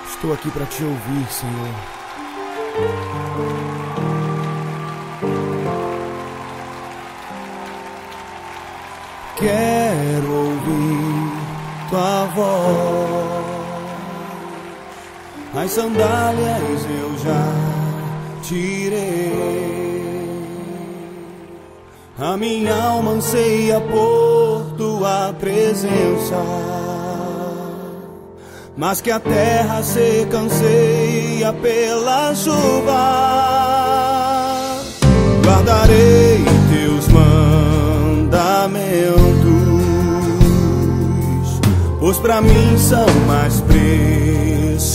Estou aqui para te ouvir, Senhor. Quero ouvir tua voz. As sandálias eu já tirei. A minha alma anseia por tua presença, mas que a terra seca anseia pela chuva. Guardarei teus mandamentos, pois pra mim são mais preciosos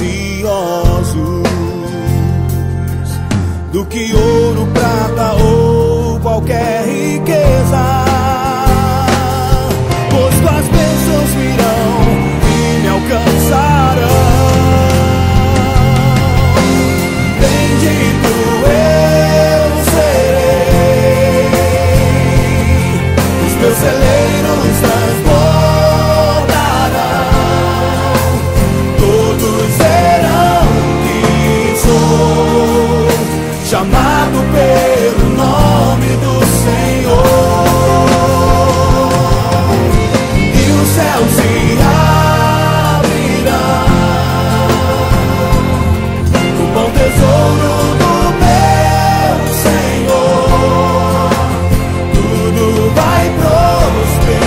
do que ouro, prata ou qualquer riqueza. Pois tuas bênçãos virão e me alcançarão. Bendito eu serei, os meus celeiros transbordarão. Todos verão que sou chamado pelo nome do Senhor. E os céus se abrirão, o bom tesouro do meu Senhor. Tudo vai prosperar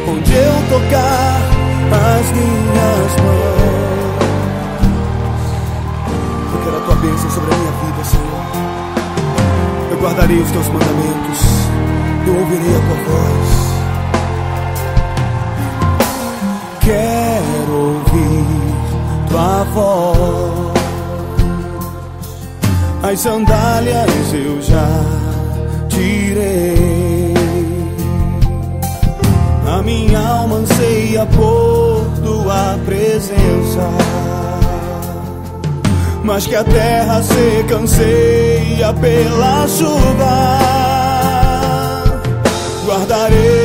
onde eu tocar as minhas mãos. Eu quero a tua bênção sobre a minha vida, Senhor. Eu guardarei os teus mandamentos, eu ouvirei a tua voz. Quero ouvir tua voz. As sandálias eu já tirei. A minha alma anseia por tua presença, mas que a terra seca anseia pela chuva. Guardarei